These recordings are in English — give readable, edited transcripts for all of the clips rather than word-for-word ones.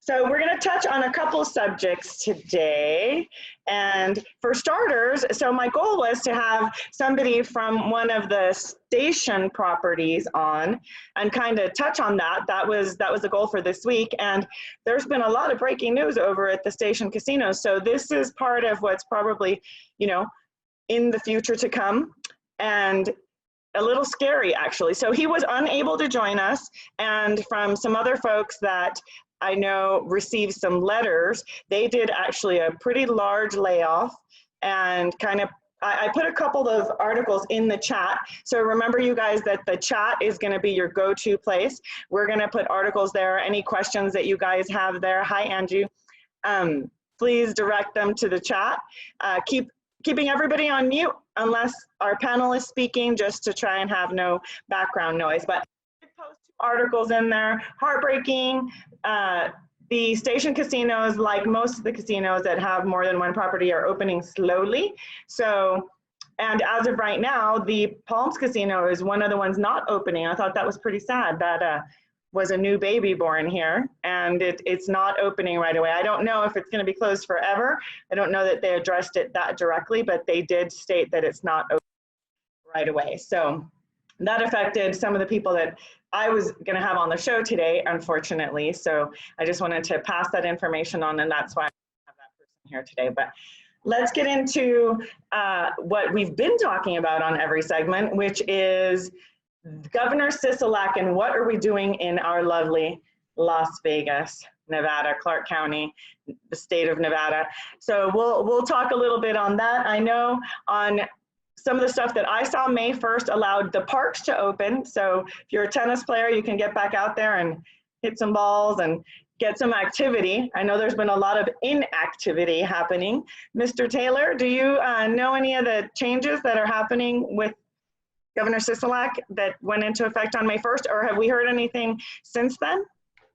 So we're going to touch on a couple subjects today. And for starters, so my goal was to have somebody from one of the station properties on and kind of touch on that. That was the goal for this week. And there's been a lot of breaking news over at the station casinos. So this is part of what's probably, you know, in the future to come. And a little scary, actually. So he was unable to join us. And from some other folks that I know received some letters, they did actually a pretty large layoff, and kind of, I put a couple of articles in the chat. So remember, you guys, that the chat is going to be your go-to place. We're going to put articles there. Any questions that you guys have there, hi Angie, please direct them to the chat. Keeping everybody on mute unless our panel is speaking, just to try and have no background noise. But I post articles in there. Heartbreaking. The station casinos, like most of the casinos that have more than one property, are opening slowly. So, and as of right now, the Palms Casino is one of the ones not opening. I thought that was pretty sad. That was a new baby born here, and it's not opening right away. I don't know if it's going to be closed forever. I don't know that they addressed it that directly, but they did state that it's not open right away. So that affected some of the people that I was going to have on the show today, unfortunately. So I just wanted to pass that information on, and that's why I have that person here today. But let's get into what we've been talking about on every segment, which is Governor Sisolak and what are we doing in our lovely Las Vegas, Nevada, Clark County, the state of Nevada. So we'll talk a little bit on that. I know on some of the stuff that I saw, May 1st allowed the parks to open. So if you're a tennis player, you can get back out there and hit some balls and get some activity. I know there's been a lot of inactivity happening. Mr. Taylor, do you know any of the changes that are happening with Governor Sisolak that went into effect on May 1st, or have we heard anything since then?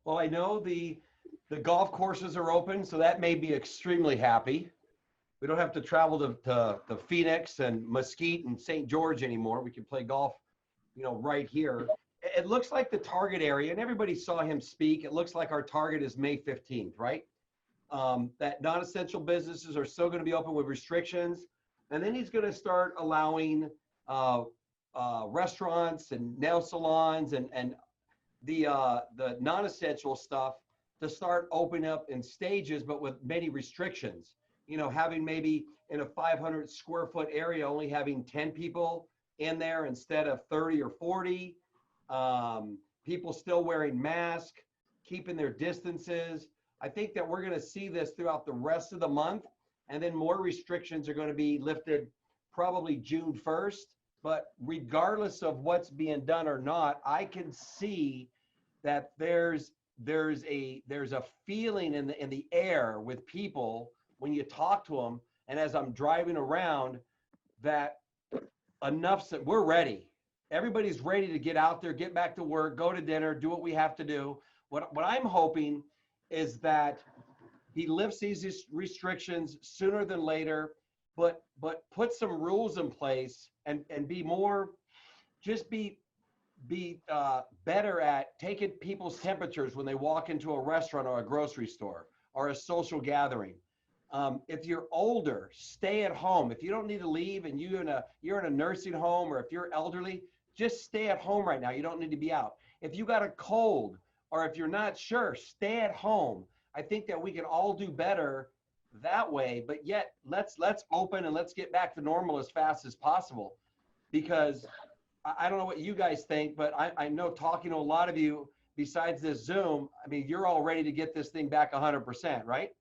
Well, I know the golf courses are open, so that made me extremely happy. We don't have to travel to Phoenix and Mesquite and St. George anymore. We can play golf, you know, right here. It looks like the target area, and everybody saw him speak, it looks like our target is May 15th, right? That non-essential businesses are still going to be open with restrictions, and then he's going to start allowing restaurants and nail salons and the non-essential stuff to start opening up in stages, but with many restrictions. You know, having maybe in a 500 square foot area, only having 10 people in there instead of 30 or 40. People still wearing masks, keeping their distances. I think that we're going to see this throughout the rest of the month, and then more restrictions are going to be lifted probably June 1st. But regardless of what's being done or not, I can see that there's a feeling in the air with people when you talk to them, and as I'm driving around, that enough's that we're ready. Everybody's ready to get out there, get back to work, go to dinner, do what we have to do. What I'm hoping is that he lifts these restrictions sooner than later, but put some rules in place and be more, just be better at taking people's temperatures when they walk into a restaurant or a grocery store or a social gathering. If you're older, stay at home. If you don't need to leave and you're in a nursing home, or if you're elderly, just stay at home right now. You don't need to be out. If you got a cold, or if you're not sure, stay at home. I think that we can all do better that way, but yet let's open and let's get back to normal as fast as possible. Because I don't know what you guys think, but I know, talking to a lot of you besides this Zoom, I mean, you're all ready to get this thing back 100%, right?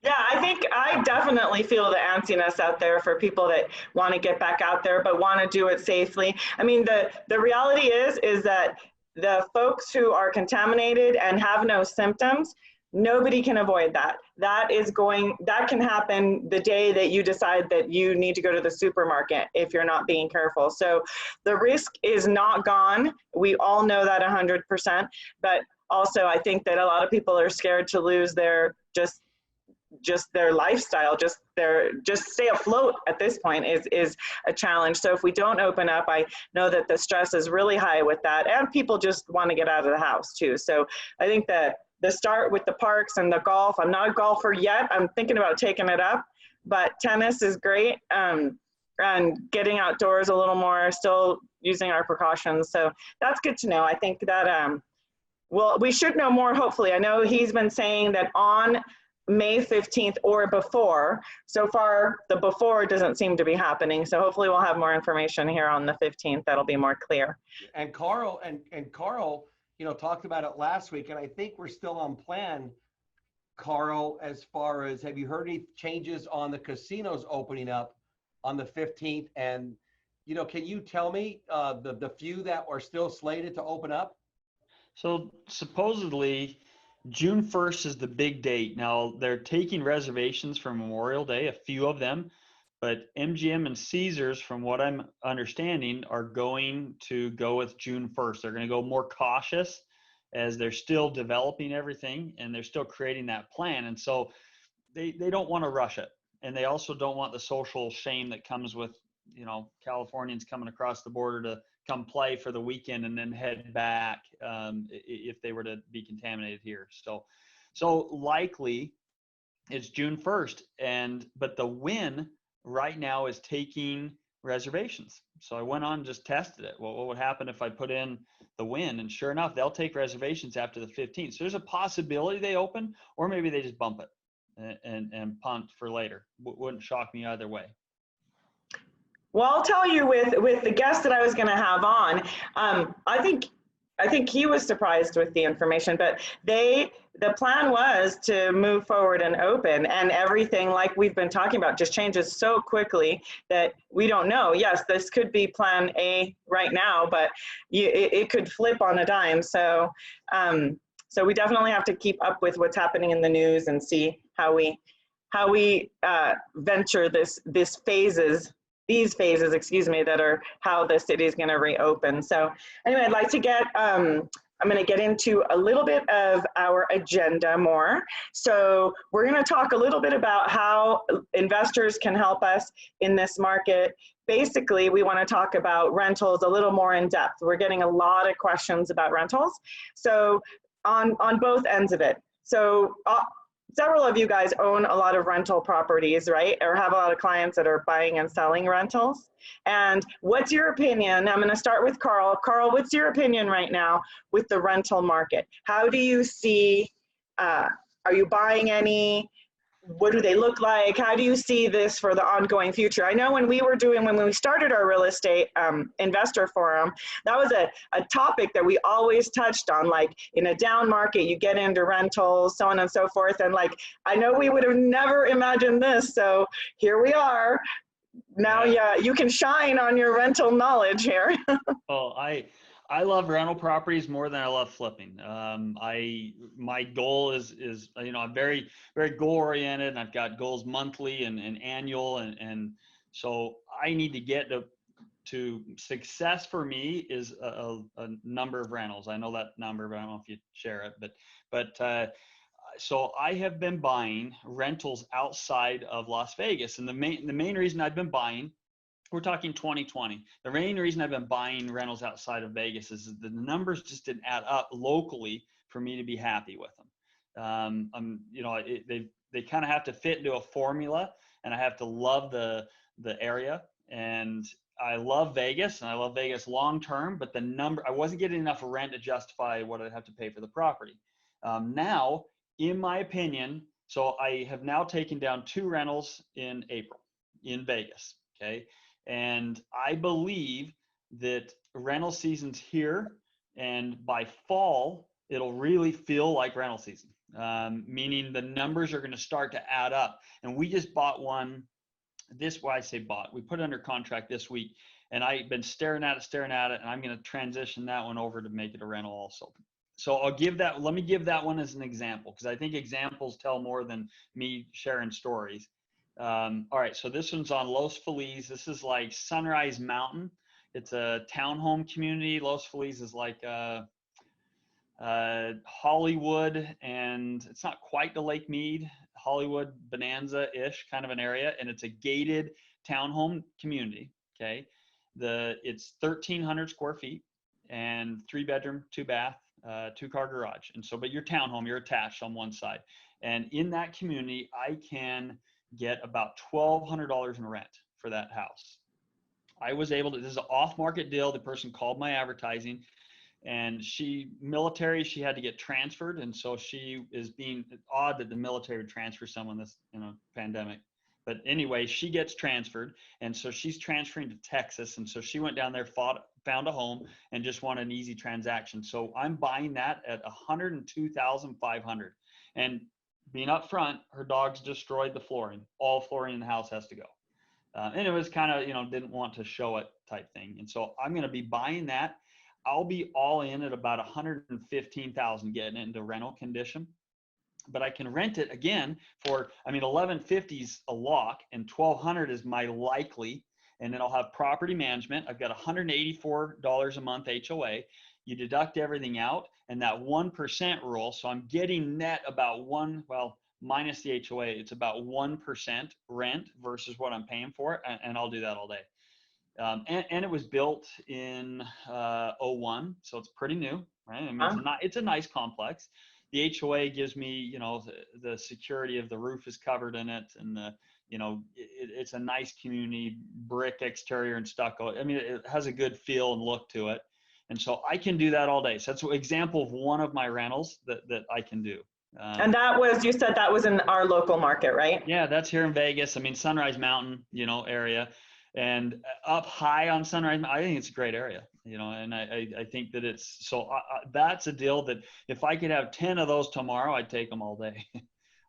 Yeah, I definitely feel the antsiness out there for people that want to get back out there, but want to do it safely. I mean, the reality is that the folks who are contaminated and have no symptoms, nobody can avoid that. That can happen the day that you decide that you need to go to the supermarket if you're not being careful. So the risk is not gone. We all know that 100%, but also I think that a lot of people are scared to lose their just their lifestyle, just stay afloat at this point is a challenge. So if we don't open up, I know that the stress is really high with that, and people just want to get out of the house too. So I think that the start with the parks and the golf, I'm not a golfer yet, I'm thinking about taking it up, but tennis is great, and getting outdoors a little more, still using our precautions. So that's good to know. I think that well, we should know more, hopefully. I know he's been saying that on May 15th or before. So far, the before doesn't seem to be happening. So hopefully we'll have more information here on the 15th. That'll be more clear. And Carl, talked about it last week, and I think we're still on plan, Carl, as far as, have you heard any changes on the casinos opening up on the 15th? And, can you tell me the few that are still slated to open up? So supposedly June 1st is the big date. Now they're taking reservations for Memorial Day, a few of them, but MGM and Caesars, from what I'm understanding, are going to go with June 1st. They're going to go more cautious as they're still developing everything and they're still creating that plan. And so they don't want to rush it. And they also don't want the social shame that comes with, Californians coming across the border to come play for the weekend and then head back if they were to be contaminated here. So likely it's June 1st, but the Wynn right now is taking reservations. So I went on and just tested it. Well, what would happen if I put in the Wynn? And sure enough, they'll take reservations after the 15th. So there's a possibility they open, or maybe they just bump it and punt for later. Wouldn't shock me either way. Well, I'll tell you, with the guest that I was going to have on, I think he was surprised with the information, but the plan was to move forward and open, and everything, like we've been talking about, just changes so quickly that we don't know. Yes, this could be plan A right now, but it could flip on a dime. So we definitely have to keep up with what's happening in the news and see how we venture these phases, that are how the city is going to reopen. So anyway, I'd like to get, I'm going to get into a little bit of our agenda more. So we're going to talk a little bit about how investors can help us in this market. Basically, we want to talk about rentals a little more in depth. We're getting a lot of questions about rentals. So on both ends of it. So several of you guys own a lot of rental properties, right? Or have a lot of clients that are buying and selling rentals. And what's your opinion? I'm going to start with Carl. Carl, what's your opinion right now with the rental market? How do you see, are you buying any? What do they look like? How do you see this for the ongoing future? I know when we started our real estate investor forum, that was a topic that we always touched on, like in a down market, you get into rentals, so on and so forth. And like, I know we would have never imagined this. So here we are. Now, yeah, you can shine on your rental knowledge here. Well, I love rental properties more than I love flipping. My goal is I'm very, very goal oriented, and I've got goals monthly and annual. And so I need to get to success. For me is a number of rentals. I know that number, but I don't know if you share it, but so I have been buying rentals outside of Las Vegas. And the main reason I've been buying, we're talking 2020. The main reason I've been buying rentals outside of Vegas is the numbers just didn't add up locally for me to be happy with them. They kind of have to fit into a formula, and I have to love the area. And I love Vegas, and I love Vegas long term, but I wasn't getting enough rent to justify what I'd have to pay for the property. Now, in my opinion, so I have now taken down 2 rentals in April in Vegas. Okay. And I believe that rental season's here, and by fall, it'll really feel like rental season, meaning the numbers are going to start to add up. And we just bought one we put it under contract this week, and I've been staring at it, and I'm going to transition that one over to make it a rental also. So let me give that one as an example, because I think examples tell more than me sharing stories. All right, so this one's on Los Feliz. This is like Sunrise Mountain. It's a townhome community. Los Feliz is like Hollywood, and it's not quite the Lake Mead. Hollywood Bonanza-ish kind of an area, and it's a gated townhome community. Okay, it's 1,300 square feet and 3-bedroom, 2-bath, 2-car garage. And so, but your townhome, you're attached on one side, and in that community, I can get about $1,200 in rent for that house. I was able to. This is an off-market deal. The person called my advertising. And she had to get transferred. And so she is being odd that the military would transfer someone this, pandemic. But anyway, she gets transferred. And so she's transferring to Texas. And so she went down there, found a home, and just wanted an easy transaction. So I'm buying that at $102,500. And being upfront, her dogs destroyed the flooring. All flooring in the house has to go. And it was kind of, didn't want to show it type thing. And so I'm going to be buying that. I'll be all in at about $115,000 getting it into rental condition, but I can rent it again for, $1,150 is a lock and $1,200 is my likely, and then I'll have property management. I've got $184 a month HOA. You deduct everything out and that 1% rule. So I'm getting net about minus the HOA, it's about 1% rent versus what I'm paying for it. And I'll do that all day. And it was built in 01, so it's pretty new, right? It's a nice complex. The HOA gives me, the security of the roof is covered in it, and it's a nice community, brick exterior and stucco. It has a good feel and look to it, and so I can do that all day. So that's an example of one of my rentals that I can do. And you said that was in our local market, right? Yeah, that's here in Vegas. Sunrise Mountain, area. And up high on Sunrise, I think it's a great area, and I think that that's a deal that if I could have 10 of those tomorrow, I'd take them all day.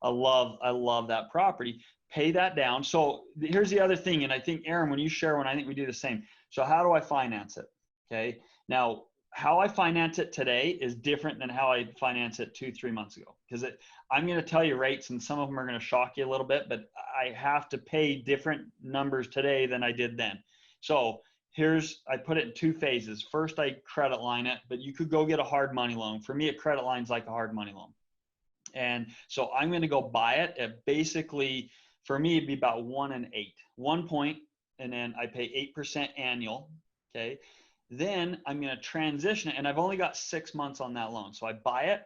I love that property. Pay that down. So here's the other thing. And I think, Aaron, when you share one, I think we do the same. So how do I finance it? Okay. Now, how I finance it today is different than how I finance it 2-3 months ago, because I'm going to tell you rates, and some of them are going to shock you a little bit, but I have to pay different numbers today than I did then. So I put it in 2 phases. First, I credit line it, but you could go get a hard money loan. For me, a credit line is like a hard money loan. And so I'm going to go buy it at basically, for me, it'd be about 1 and 8, 1 point, and then I pay 8% annual. Okay. Then I'm going to transition it, and I've only got 6 months on that loan. So I buy it,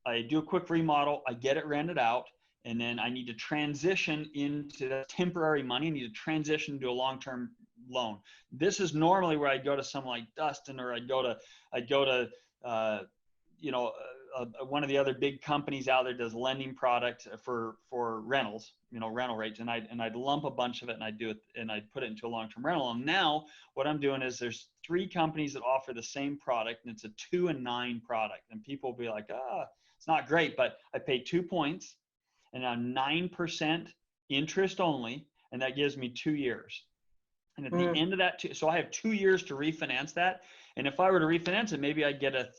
I do a quick remodel, I get it rented out, and then I need to transition into the temporary money. I need to transition to a long-term loan. This is normally where I'd go to someone like Dustin, or I'd go to one of the other big companies out there does lending product for rentals, rental rates, and I'd lump a bunch of it, and I'd do it, and I'd put it into a long-term rental. And now what I'm doing is there's 3 companies that offer the same product, and it's a 2 and 9 product. And people will be like, it's not great, but I pay 2 points and I'm 9% interest only, and that gives me 2 years. And at the end of that, so I have 2 years to refinance that. And if I were to refinance it, maybe I'd get a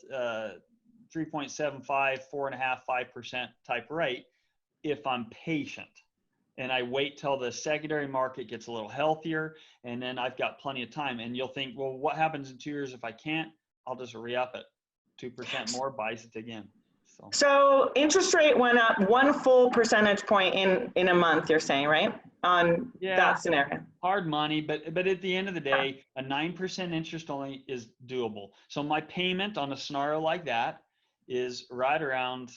3.75, 4.5, 5% type rate if I'm patient. And I wait till the secondary market gets a little healthier, and then I've got plenty of time. And you'll think, well, what happens in 2 years if I can't? I'll just re-up it. 2% more, buys it again. So interest rate went up 1 full percentage point in a month, you're saying, right? On that scenario. Hard money, but at the end of the day, a 9% interest only is doable. So my payment on a scenario like that is right around,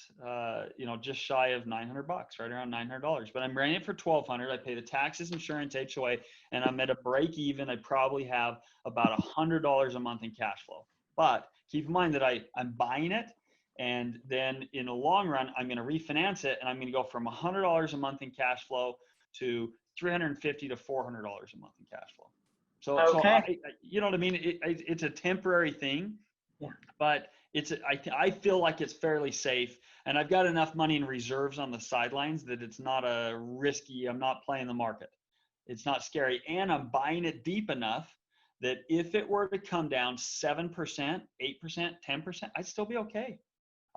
just shy of $900, right around $900. But I'm renting it for $1,200. I pay the taxes, insurance, HOA, and I'm at a break even. I probably have about $100 a month in cash flow. But keep in mind that I'm buying it, and then in the long run, I'm going to refinance it, and I'm going to go from $100 a month in cash flow to $350 to $400 a month in cash flow. So you know what I mean? It's a temporary thing, but I feel like it's fairly safe, and I've got enough money in reserves on the sidelines that it's not I'm not playing the market. It's not scary, and I'm buying it deep enough that if it were to come down 7%, 8%, 10%, I'd still be okay.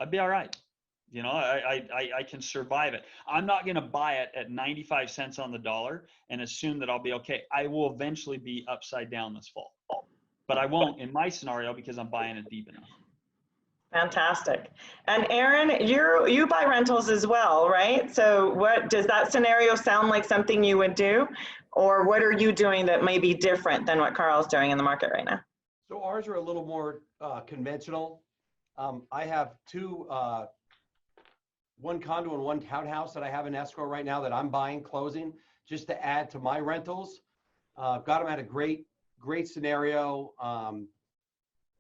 I'd be all right. I can survive it. I'm not going to buy it at 95 cents on the dollar and assume that I'll be okay. I will eventually be upside down this fall, but I won't in my scenario because I'm buying it deep enough. Fantastic. And Aaron, you buy rentals as well, right? So what does that scenario sound like something you would do? Or what are you doing that may be different than what Carl's doing in the market right now? So ours are a little more conventional. I have two, one condo and one townhouse that I have in escrow right now that I'm buying, closing, just to add to my rentals. Got them at a great scenario.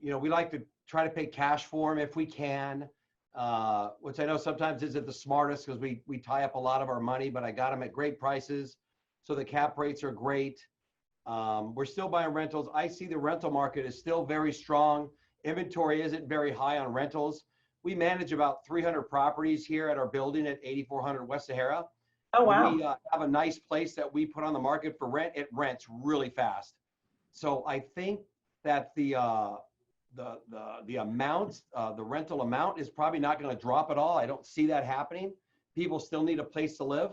You know, we like to try to pay cash for them if we can, which I know sometimes isn't the smartest because we tie up a lot of our money, but I got them at great prices. So the cap rates are great. We're still buying rentals. I see the rental market is still very strong. Inventory isn't very high on rentals. We manage about 300 properties here at our building at 8400 West Sahara. Oh, wow. We have a nice place that we put on the market for rent. It rents really fast. So I think that the amount, the rental amount is probably not going to drop at all. I don't see that happening. People still need a place to live.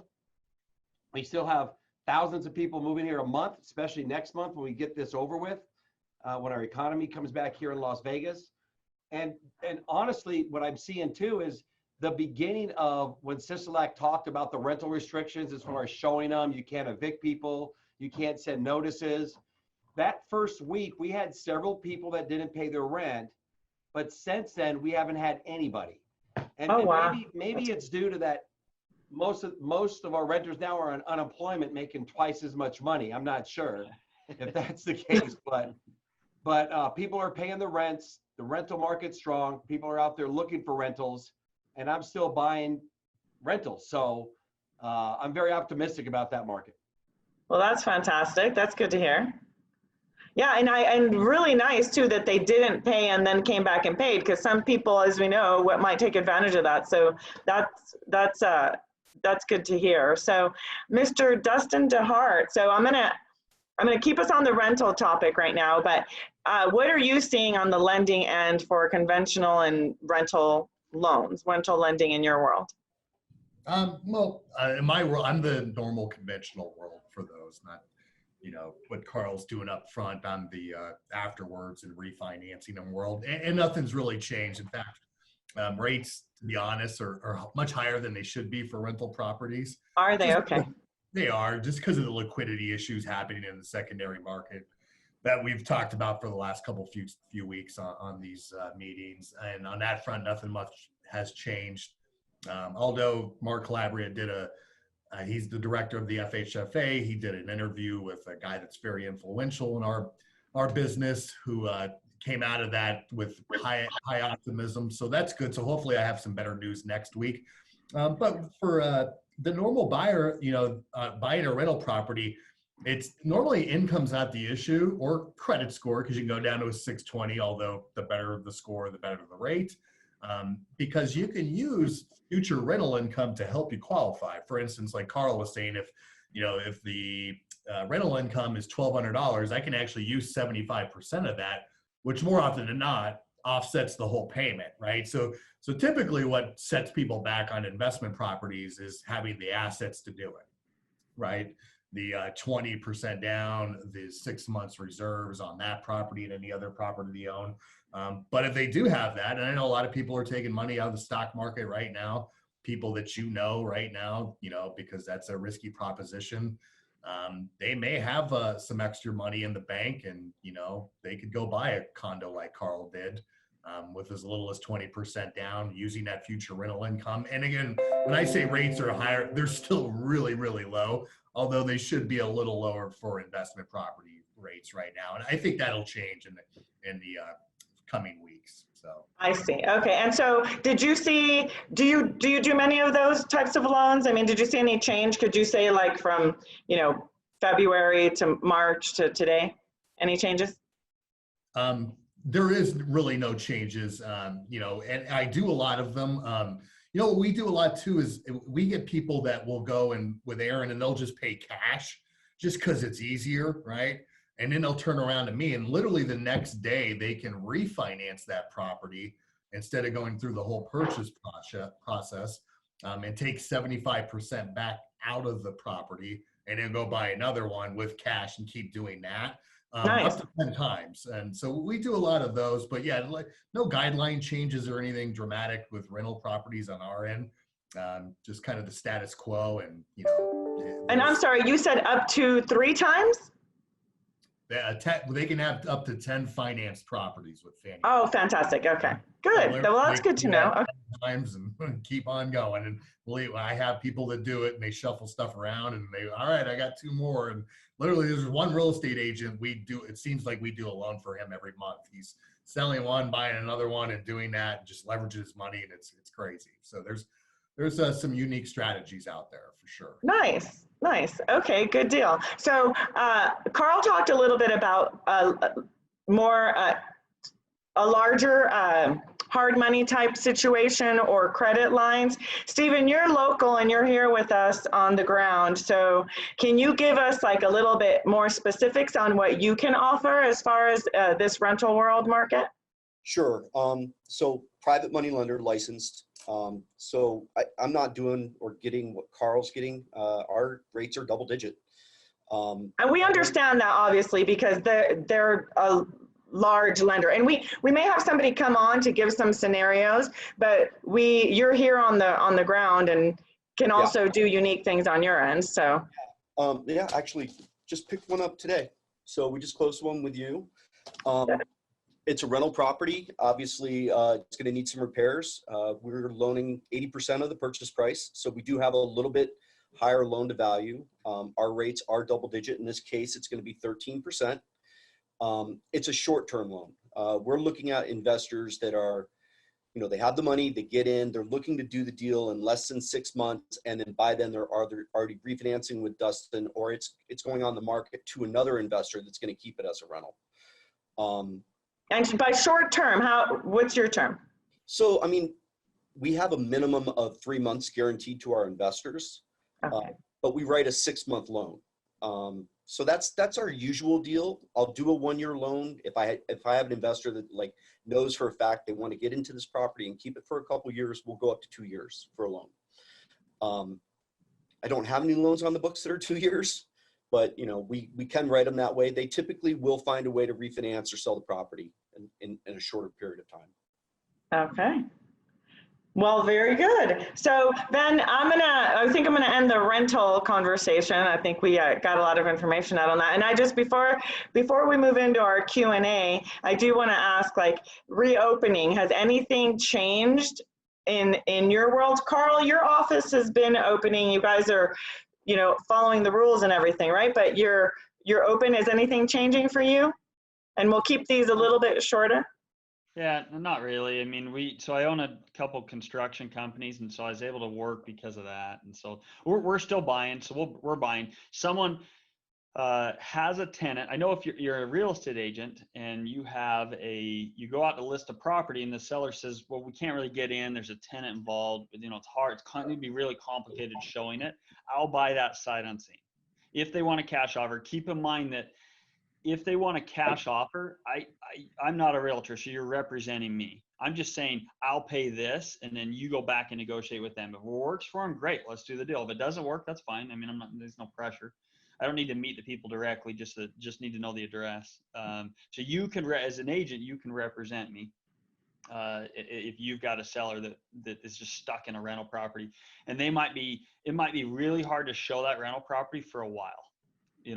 We still have thousands of people moving here a month, especially next month when we get this over with, when our economy comes back here in Las Vegas. And honestly, what I'm seeing too is the beginning of when Sisolak talked about the rental restrictions as far as showing them, you can't evict people, you can't send notices. That first week, we had several people that didn't pay their rent, but since then, we haven't had anybody. And, wow. maybe it's due to that most of our renters now are on unemployment making twice as much money. I'm not sure if that's the case, but people are paying the rents. The rental market's strong. People are out there looking for rentals, and I'm still buying rentals. So I'm very optimistic about that market. Well, that's fantastic. That's good to hear. Yeah, and really nice too that they didn't pay and then came back and paid, because some people, as we know, might take advantage of that. So that's good to hear. So Mr. Dustin Dehart, so I'm gonna keep us on the rental topic right now, but what are you seeing on the lending end for conventional and rental loans, rental lending in your world? Well, in my world, I'm the normal conventional world for those, not, you know, what Carl's doing up front on the afterwards and refinancing them world. And nothing's really changed. In fact, rates, to be honest, are much higher than they should be for rental properties. Are they? Okay. They are, just because of the liquidity issues happening in the secondary market that we've talked about for the last few weeks on these meetings. And on that front, nothing much has changed. Although Mark Calabria did he's the director of the FHFA. He did an interview with a guy that's very influential in our business who came out of that with high optimism. So that's good. So hopefully I have some better news next week. But for the normal buyer, you know, buying a rental property, it's normally income's not the issue, or credit score, because you can go down to a 620, although the better the score, the better the rate. Because you can use future rental income to help you qualify. For instance, like Carl was saying, if the rental income is $1,200, I can actually use 75% of that, which more often than not offsets the whole payment, right? So typically what sets people back on investment properties is having the assets to do it, right? The 20% down, the 6 months reserves on that property and any other property they own. But if they do have that, and I know a lot of people are taking money out of the stock market right now, people that you know right now, you know, because that's a risky proposition. They may have some extra money in the bank, and, you know, they could go buy a condo like Carl did with as little as 20% down using that future rental income. And again, when I say rates are higher, they're still really, really low, although they should be a little lower for investment property rates right now. And I think that'll change in the coming weeks. So I see. Okay. And so do you do many of those types of loans? I mean, did you see any change? Could you say, like, from, you know, February to March to today, any changes? There is really no changes, you know, and I do a lot of them. You know, what we do a lot too is we get people that will go and with Aaron and they'll just pay cash just because it's easier, right? And then they'll turn around to me, and literally the next day they can refinance that property instead of going through the whole purchase process, and take 75% back out of the property and then go buy another one with cash and keep doing that. Nice. up to 10 times. And so we do a lot of those, but yeah, like no guideline changes or anything dramatic with rental properties on our end. Just kind of the status quo, and And I'm sorry, you said up to 3 times? they can have up to 10 financed properties with Fannie. Oh, fantastic. Okay, good. Well, that's good to know. Okay. Times and keep on going. And believe I have people that do it, and they shuffle stuff around, and all right, I got 2 more. And literally, there's one real estate agent it seems like we do a loan for him every month. He's selling one, buying another one, and doing that, and just leverages his money, and it's crazy. So there's some unique strategies out there for sure. Nice. Okay, good deal. So Carl talked a little bit about a larger hard money type situation or credit lines. Stephen, you're local and you're here with us on the ground. So can you give us like a little bit more specifics on what you can offer as far as this rental world market? Sure. So private money lender licensed. So I'm not doing or getting what Carl's getting. Our rates are double digit. And we understand that obviously because they're a large lender, and we may have somebody come on to give some scenarios, but you're here on the ground and can also do unique things on your end. So yeah, actually just picked one up today. So we just closed one with you. It's a rental property. Obviously, it's going to need some repairs. We're loaning 80% of the purchase price. So we do have a little bit higher loan to value. Our rates are double digit. In this case, it's going to be 13%. It's a short-term loan. We're looking at investors that are, they have the money, they get in, they're looking to do the deal in less than 6 months. And then by then they're already refinancing with Dustin, or it's going on the market to another investor that's going to keep it as a rental. And by short term, what's your term? So, I mean, we have a minimum of 3 months guaranteed to our investors, but we write a 6-month loan. So that's our usual deal. I'll do a 1-year loan. If I have an investor that knows for a fact they want to get into this property and keep it for a couple years, we'll go up to 2 years for a loan. I don't have any loans on the books that are 2 years. But, we can write them that way. They typically will find a way to refinance or sell the property in a shorter period of time. Okay. Well, very good. So then I think I'm gonna end the rental conversation. I think we got a lot of information out on that. And I just, before we move into our Q&A, I do wanna ask, reopening, has anything changed in your world? Carl, your office has been opening. You guys are following the rules and everything, right? But you're open. Is anything changing for you? And we'll keep these a little bit shorter. Yeah, not really. I mean, so I own a couple construction companies, and so I was able to work because of that. And so we're still buying. So we're buying. Someone has a tenant. I know if you're a real estate agent and you go out to list a property and the seller says, well, we can't really get in. There's a tenant involved. But, it's hard. It's going to be really complicated showing it. I'll buy that sight unseen. If they want a cash offer, keep in mind that if they want a cash offer, I'm not a realtor, so you're representing me. I'm just saying I'll pay this, and then you go back and negotiate with them. If it works for them, great, let's do the deal. If it doesn't work, that's fine. I mean, there's no pressure. I don't need to meet the people directly, just need to know the address. So you can, as an agent, you can represent me if you've got a seller that is just stuck in a rental property, and it might be really hard to show that rental property for a while.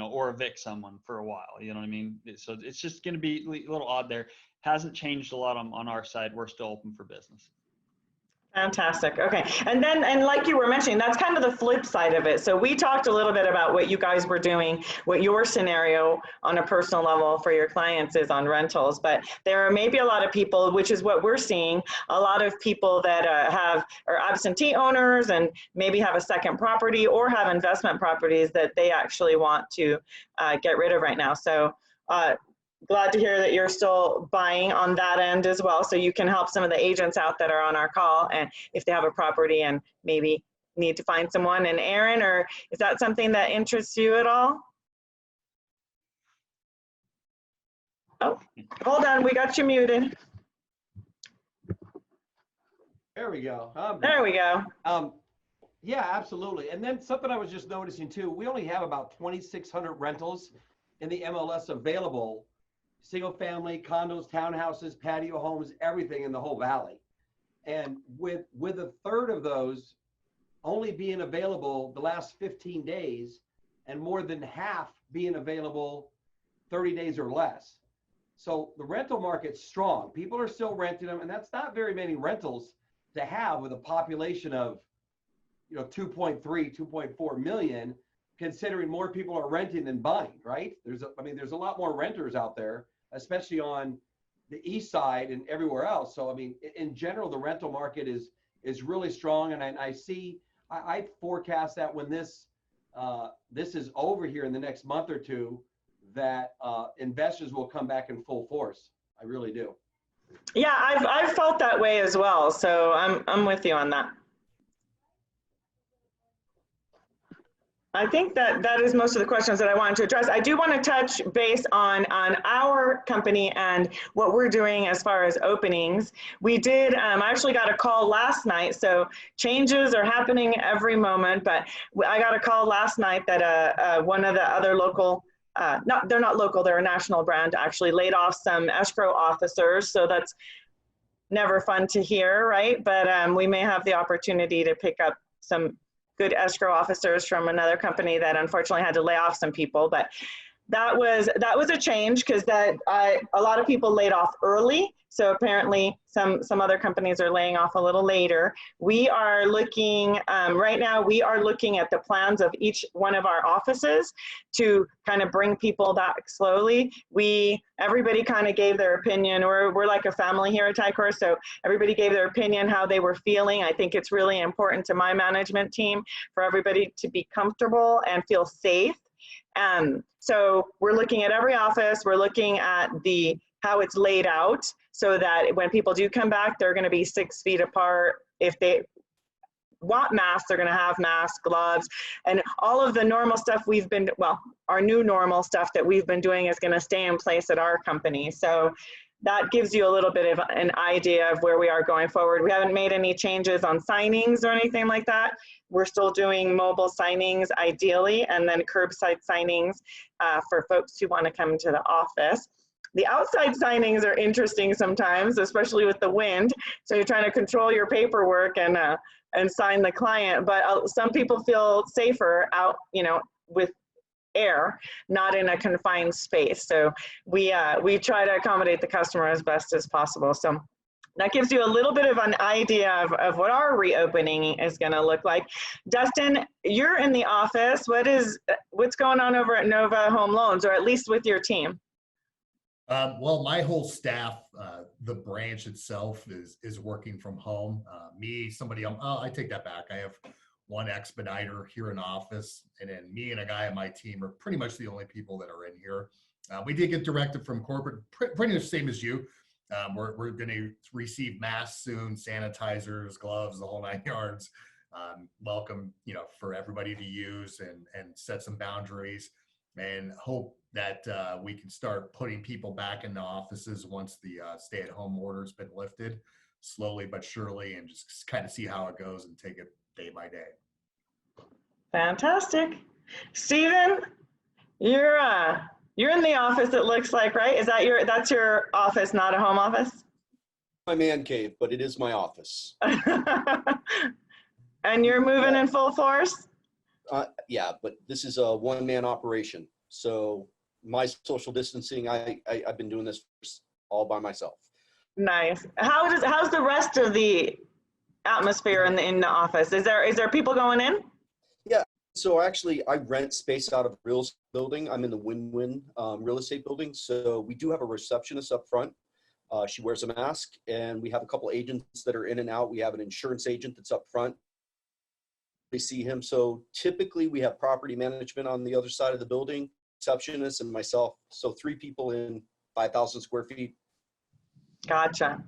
Or evict someone for a while, you know what I mean? So it's just going to be a little odd there. Hasn't changed a lot on our side. We're still open for business. Fantastic. Okay. And like you were mentioning, that's kind of the flip side of it. So we talked a little bit about what you guys were doing, what your scenario on a personal level for your clients is on rentals, but there are maybe a lot of people, which is what we're seeing, a lot of people that are absentee owners and maybe have a second property or have investment properties that they actually want to get rid of right now. So glad to hear that you're still buying on that end as well, so you can help some of the agents out that are on our call, and if they have a property and maybe need to find someone. And Aaron, or is that something that interests you at all? Oh, hold on, we got you muted. There we go. There we go. Yeah, absolutely. And then something I was just noticing too, we only have about 2,600 rentals in the MLS available, single family, condos, townhouses, patio homes, everything in the whole valley. And with a third of those only being available the last 15 days and more than half being available 30 days or less. So the rental market's strong. People are still renting them, and that's not very many rentals to have with a population of, 2.3, 2.4 million, considering more people are renting than buying, right? There's a lot more renters out there, especially on the east side and everywhere else. So, in general, the rental market is really strong. And I forecast that when this is over here in the next month or two, that investors will come back in full force. I really do. Yeah, I've felt that way as well. So I'm with you on that. I think that is most of the questions that I wanted to address. I do want to touch base on our company and what we're doing as far as openings. We did, I actually got a call last night, so changes are happening every moment, but I got a call last night that one of the other local, they're not local, they're a national brand, actually laid off some escrow officers, so that's never fun to hear, right? But we may have the opportunity to pick up some good escrow officers from another company that unfortunately had to lay off some people. But that was a change, because a lot of people laid off early. So apparently some other companies are laying off a little later. We are looking, right now, we are looking at the plans of each one of our offices to kind of bring people back slowly. Everybody kind of gave their opinion. We're like a family here at Ticor, so everybody gave their opinion, how they were feeling. I think it's really important to my management team for everybody to be comfortable and feel safe. So we're looking at every office, we're looking at how it's laid out, so that when people do come back, they're going to be 6 feet apart. If they want masks, they're going to have masks, gloves, and all of the normal stuff our new normal stuff that we've been doing is going to stay in place at our company. So that gives you a little bit of an idea of where we are going forward. We haven't made any changes on signings or anything like that. We're still doing mobile signings ideally, and then curbside signings for folks who want to come to the office. The outside signings are interesting sometimes, especially with the wind. So you're trying to control your paperwork and sign the client, but some people feel safer out, with air, not in a confined space. So we try to accommodate the customer as best as possible. So that gives you a little bit of an idea of what our reopening is going to look like. Dustin, you're in the office. What's going on over at Nova Home Loans, or at least with your team? Well, my whole staff, the branch itself is working from home. I take that back. I have one expediter here in the office, and then me and a guy on my team are pretty much the only people that are in here. We did get directive from corporate, pretty much the same as you. We're going to receive masks soon, sanitizers, gloves, the whole 9 yards. Welcome, for everybody to use and set some boundaries, and hope that we can start putting people back in the offices once the stay-at-home order's been lifted, slowly but surely, and just kind of see how it goes and take it day by day. Fantastic. Steven, you're in the office, it looks like, right? That's your office, not a home office? My man cave, but it is my office. And you're moving in full force? Yeah, but this is a one-man operation. So my social distancing, I've been doing this all by myself. Nice. How's the rest of the atmosphere in the office? Is there people going in? Yeah. So actually, I rent space out of a real estate building. I'm in the Win-Win real estate building. So we do have a receptionist up front. She wears a mask, and we have a couple agents that are in and out. We have an insurance agent that's up front. We see him. So typically, we have property management on the other side of the building, receptionist, and myself. So 3 people in 5,000 square feet. Gotcha.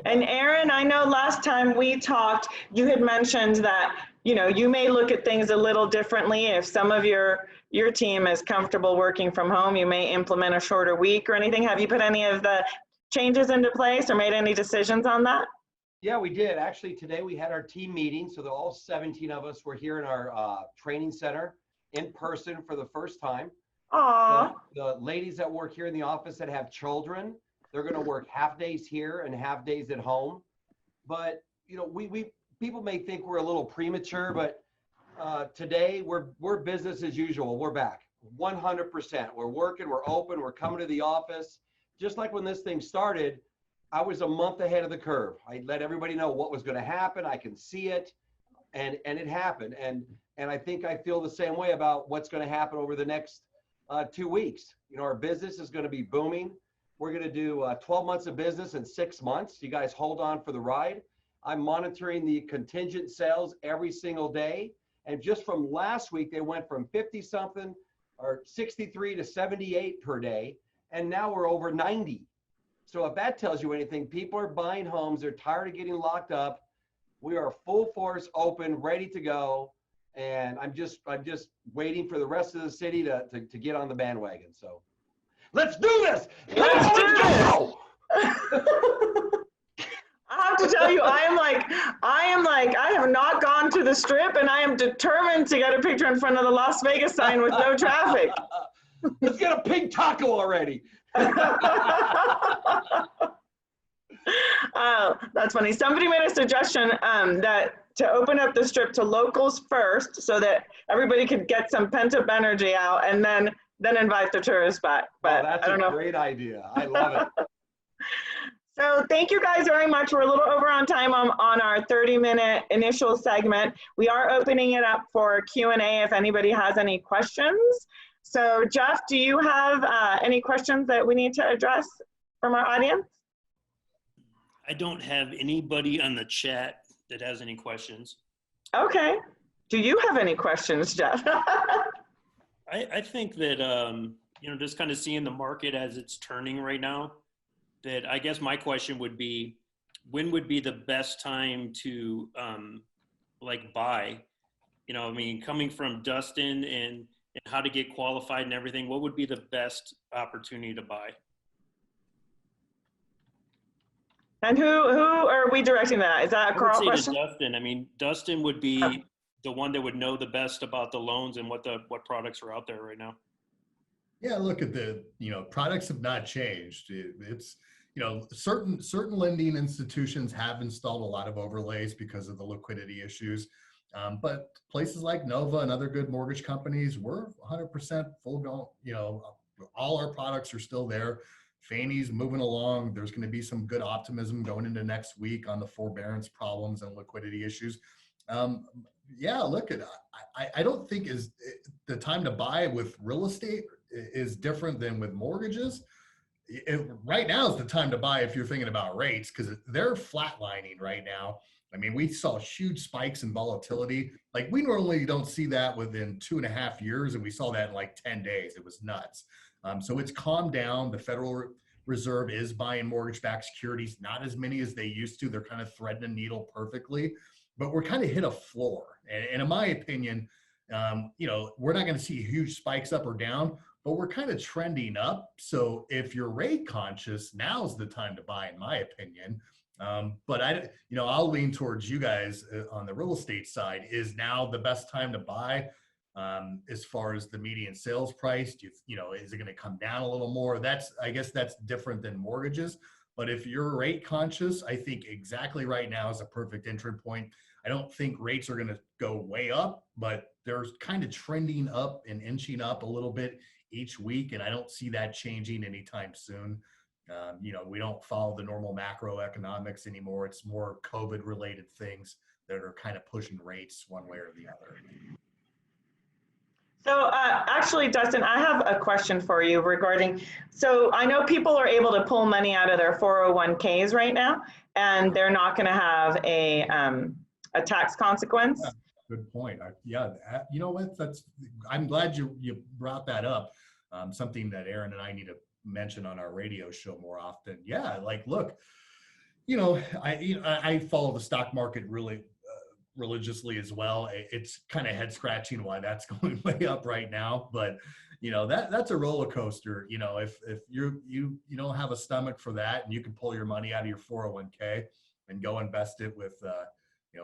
And Aaron, I know last time we talked, you had mentioned that, you may look at things a little differently. If some of your team is comfortable working from home, you may implement a shorter week or anything. Have you put any of the changes into place or made any decisions on that? Yeah, we did. Actually, today we had our team meeting. So all 17 of us were here in our training center in person for the first time. Aw. The ladies that work here in the office that have children, they're going to work half days here and half days at home. But, you know, we people may think we're a little premature, but today we're business as usual. We're back 100%. We're working, we're open, we're coming to the office. Just like when this thing started, I was a month ahead of the curve. I let everybody know what was going to happen. I can see it, and it happened. And I think I feel the same way about what's going to happen over the next 2 weeks. You know, our business is going to be booming. We're going to do 12 months of business in 6 months. You guys hold on for the ride. I'm monitoring the contingent sales every single day. And just from last week, they went from 50 something or 63 to 78 per day. And now we're over 90. So if that tells you anything, people are buying homes. They're tired of getting locked up. We are full force, open, ready to go. And I'm just waiting for the rest of the city to get on the bandwagon. So let's do this. Let's Let's do go. I have to tell you, I have not gone to the Strip, and I am determined to get a picture in front of the Las Vegas sign with no traffic. Let's get a pig taco already. That's funny. Somebody made a suggestion that to open up the Strip to locals first, so that everybody could get some pent-up energy out, and then invite the tourists back. But that's I don't know. Great idea. I love it. So thank you guys very much. We're a little over on time on our 30-minute initial segment. We are opening it up for Q&A if anybody has any questions. So Jeff, do you have any questions that we need to address from our audience? I don't have anybody on the chat that has any questions. Okay. Do you have any questions, Jeff? I think that, you know, just kind of seeing the market as it's turning right now, that I guess my question would be, when would be the best time to like buy? You know, I mean, coming from Dustin and how to get qualified and everything, what would be the best opportunity to buy? And who are we directing that? Is that a Carl question? Dustin. I mean, Dustin would be the one that would know the best about the loans and what products are out there right now. Yeah, look at products have not changed. It's, certain lending institutions have installed a lot of overlays because of the liquidity issues. But places like Nova and other good mortgage companies, we're 100% full go. All our products are still there. Fannie's moving along. There's going to be some good optimism going into next week on the forbearance problems and liquidity issues. Yeah, look at I don't think is the time to buy with real estate is different than with mortgages. Right now is the time to buy if you're thinking about rates, because they're flatlining right now. I mean, we saw huge spikes in volatility. Like, we normally don't see that within 2.5 years, and we saw that in like 10 days. It was nuts. So it's calmed down. The Federal Reserve is buying mortgage-backed securities, not as many as they used to. They're kind of threading the needle perfectly, but we're kind of hit a floor. And in my opinion, we're not going to see huge spikes up or down, but we're kind of trending up. So if you're rate conscious, now's the time to buy, in my opinion. But I'll lean towards you guys on the real estate side. Is now the best time to buy? As far as the median sales price, is it going to come down a little more? I guess that's different than mortgages. But if you're rate conscious, I think exactly right now is a perfect entry point. I don't think rates are going to go way up, but they're kind of trending up and inching up a little bit each week. And I don't see that changing anytime soon. We don't follow the normal macroeconomics anymore. It's more COVID related things that are kind of pushing rates one way or the other. So actually, Dustin, I have a question for you regarding, so I know people are able to pull money out of their 401ks right now, and they're not going to have a tax consequence. Yeah, good point. You know what? I'm glad you brought that up. Something that Aaron and I need to mention on our radio show more often. Yeah, like, look, I follow the stock market really religiously as well. It's kind of head scratching why that's going way up right now, but that's a roller coaster. If you don't have a stomach for that, and you can pull your money out of your 401k and go invest it with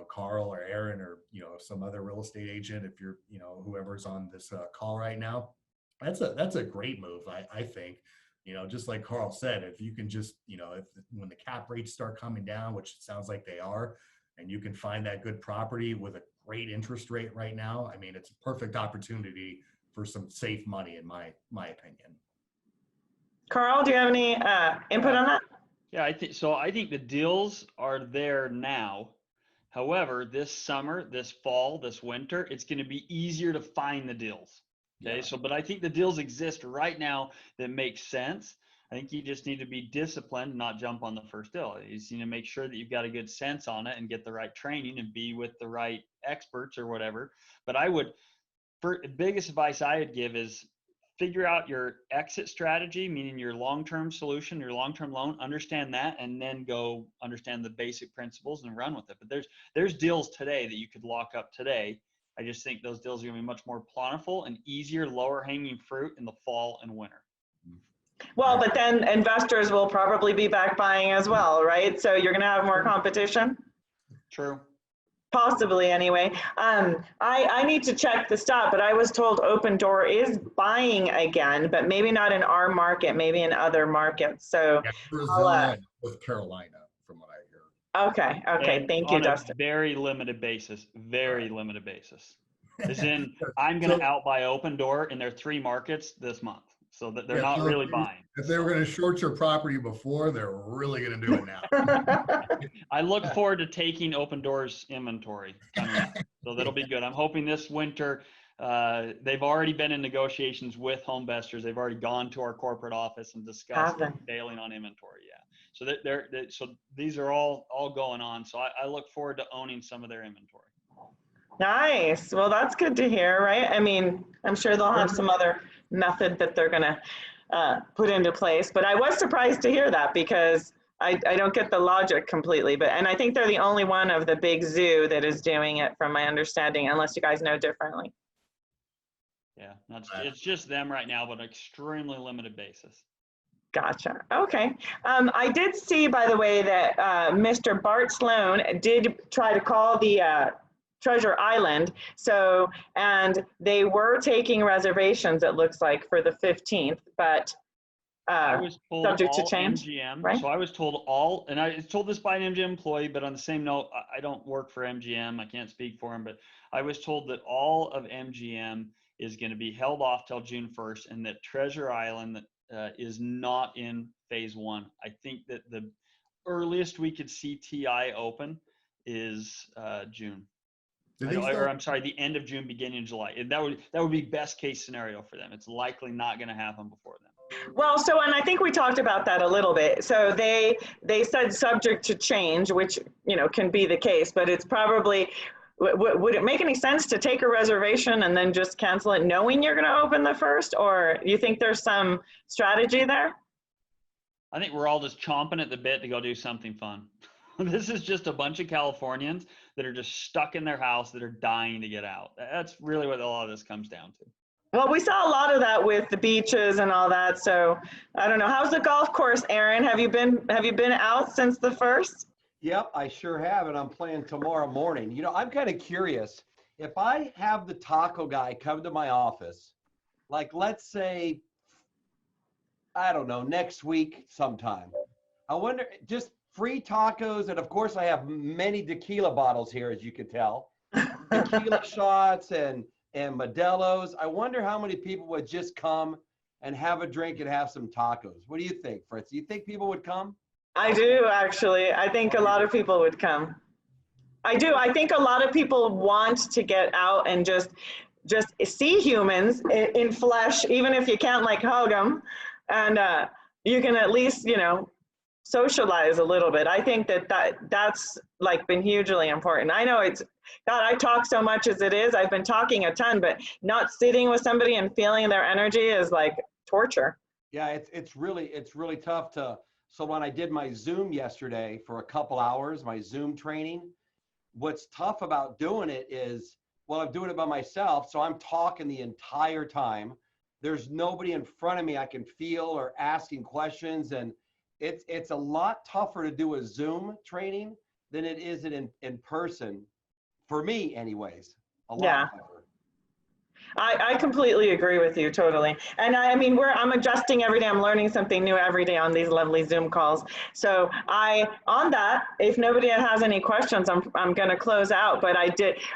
Carl or Aaron or some other real estate agent, if you're whoever's on this call right now, That's a great move, I think. Just like Carl said, if you can just, if when the cap rates start coming down, which it sounds like they are, and you can find that good property with a great interest rate right now, I mean, it's a perfect opportunity for some safe money, in my opinion. Carl, do you have any input on that? Yeah, I think so. I think the deals are there now. However, this summer, this fall, this winter, it's going to be easier to find the deals. Okay. Yeah. So, but I think the deals exist right now that make sense. I think you just need to be disciplined, not jump on the first deal. You just need to make sure that you've got a good sense on it and get the right training and be with the right experts or whatever. But biggest advice I would give is figure out your exit strategy, meaning your long-term solution, your long-term loan, understand that, and then go understand the basic principles and run with it. But there's deals today that you could lock up today. I just think those deals are going to be much more plentiful and easier, lower hanging fruit in the fall and winter. Well, but then investors will probably be back buying as well, right? So you're going to have more competition? True. Possibly, anyway. I need to check the stat, but I was told Open Door is buying again, but maybe not in our market, maybe in other markets. So Arizona with Carolina, from what I hear. Okay. And thank you, on Dustin. a very limited basis, limited basis. As in, I'm going to outbuy Open Door in their 3 markets this month. So that they're not really buying. If they were going to short your property before, they're really going to do it now. I look forward to taking Open Doors inventory coming up. So that'll be good. I'm hoping this winter, they've already been in negotiations with HomeVestors. They've already gone to our corporate office and discussed bailing on inventory. Yeah. So so these are all going on. So I look forward to owning some of their inventory. Nice. Well, that's good to hear, right? I mean, I'm sure they'll have some other method that they're going to put into place. But I was surprised to hear that because I don't get the logic completely. And I think they're the only one of the big zoo that is doing it, from my understanding, unless you guys know differently. Yeah, it's just them right now, but extremely limited basis. Gotcha. Okay. I did see, by the way, that Mr. Bart Sloan did try to call the Treasure Island. So, and they were taking reservations, it looks like, for the 15th, but I was told subject to all change, MGM. right? So I was told and I was told this by an MGM employee, but on the same note, I don't work for MGM. I can't speak for him, but I was told that all of MGM is going to be held off till June 1st, and that Treasure Island is not in phase 1. I think that the earliest we could see TI open is June. I'm sorry, the end of June, beginning of July. And that would be best case scenario for them. It's likely not going to happen before then. Well, so, and I think we talked about that a little bit. So they said subject to change, which, can be the case, but it's probably, would it make any sense to take a reservation and then just cancel it knowing you're going to open the 1st? Or you think there's some strategy there? I think we're all just chomping at the bit to go do something fun. This is just a bunch of Californians that are just stuck in their house that are dying to get out. That's really what a lot of this comes down to. Well, we saw a lot of that with the beaches and all that. So I don't know. How's the golf course, Aaron? Have you been out since the 1st? Yep, I sure have, and I'm playing tomorrow morning. I'm kind of curious. If I have the taco guy come to my office, like let's say, I don't know, next week sometime, I wonder, just free tacos, and of course I have many tequila bottles here, as you can tell. Tequila shots and Modelo's. I wonder how many people would just come and have a drink and have some tacos. What do you think, Fritz? Do you think people would come? I do, actually. I think a lot of people would come. I do. I think a lot of people want to get out and just see humans in flesh, even if you can't hug them, and you can at least, socialize a little bit. I think that's been hugely important. I know God, I talk so much as it is. I've been talking a ton, but not sitting with somebody and feeling their energy is like torture. Yeah, it's really tough to. So when I did my Zoom yesterday for a couple hours, my Zoom training, what's tough about doing it is, well, I'm doing it by myself, so I'm talking the entire time. There's nobody in front of me I can feel or asking questions, and it's a lot tougher to do a Zoom training than it is in person, for me anyways. A lot tougher. I completely agree with you, totally. And I mean, I'm adjusting every day. I'm learning something new every day on these lovely Zoom calls. So on that, if nobody has any questions, I'm going to close out. But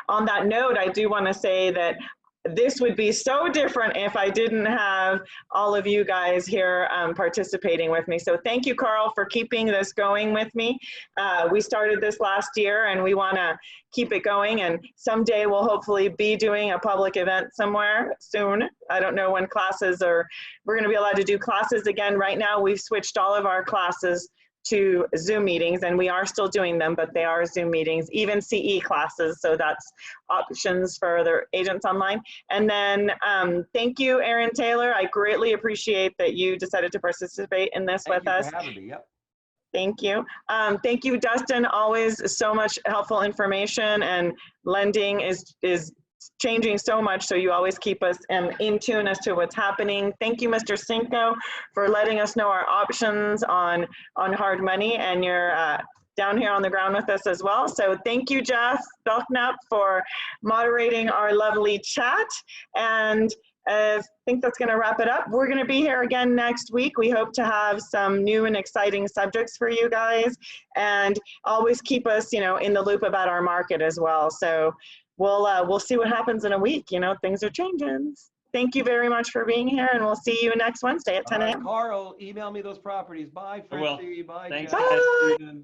on that note, I do want to say that this would be so different if I didn't have all of you guys here participating with me. So thank you, Carl, for keeping this going with me. We started this last year and we want to keep it going. And someday we'll hopefully be doing a public event somewhere soon. I don't know when we're going to be allowed to do classes again. Right now, we've switched all of our classes to Zoom meetings, and we are still doing them, but they are Zoom meetings, even CE classes. So that's options for other agents online. And then thank you, Aaron Taylor. I greatly appreciate that you decided to participate in this with us. Thank you for having me. Yep. Thank you. Thank you, Dustin. Always so much helpful information, and lending is changing so much, so you always keep us in tune as to what's happening. Thank you, Mr. Sinko, for letting us know our options on hard money, and you're down here on the ground with us as well. So thank you, Jeff Belknap, for moderating our lovely chat. And I think that's going to wrap it up. We're going to be here again next week. We hope to have some new and exciting subjects for you guys, and always keep us, in the loop about our market as well. So we'll see what happens in a week. Things are changing. Thank you very much for being here, and we'll see you next Wednesday at 10 a.m. Carl, email me those properties. Bye, Fritzi. Bye, Thanks. Jeff. Bye. Steven.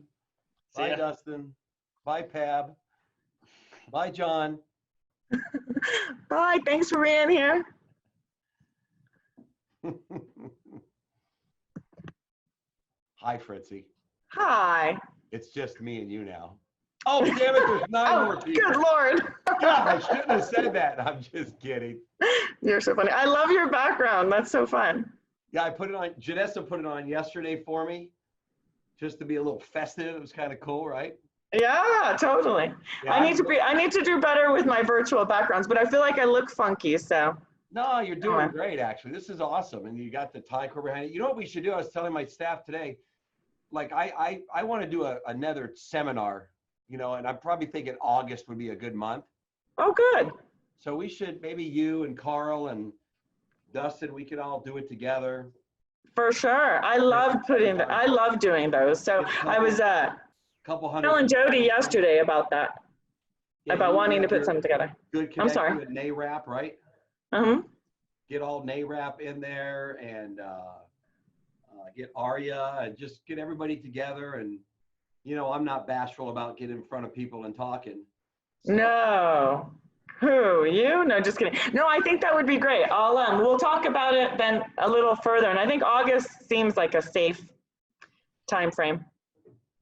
Bye, Dustin. Bye, Pab. Bye, John. Bye. Thanks for being here. Hi, Fritzi. Hi. It's just me and you now. Oh, damn it, there's 9 more people. Good Lord. God, I shouldn't have said that. I'm just kidding. You're so funny. I love your background. That's so fun. Yeah, I put it on, Janessa put it on yesterday for me, just to be a little festive. It was kind of cool, right? Yeah, totally. Yeah, I need to do better with my virtual backgrounds, but I feel like I look funky, so. No, you're doing great, actually. This is awesome. And you got the Ticor behind it. You know what we should do? I was telling my staff today, like I want to do another seminar, and I'm probably thinking August would be a good month. Oh, good. So we should, maybe you and Carl and Dustin, we could all do it together. For sure. I love doing those. So I was telling Jody yesterday about that, about wanting to put something together. Good connection. I'm sorry. With NARAP, right? Get all NARAP in there, and get ARIA, and just get everybody together. And I'm not bashful about getting in front of people and talking. So. No. Who, you? No, just kidding. No, I think that would be great. We'll talk about it then a little further, and I think August seems like a safe time frame.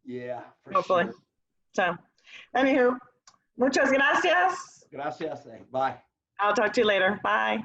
Yeah, for hopefully. Sure. So, anywho, muchas gracias. Gracias. Bye. I'll talk to you later. Bye.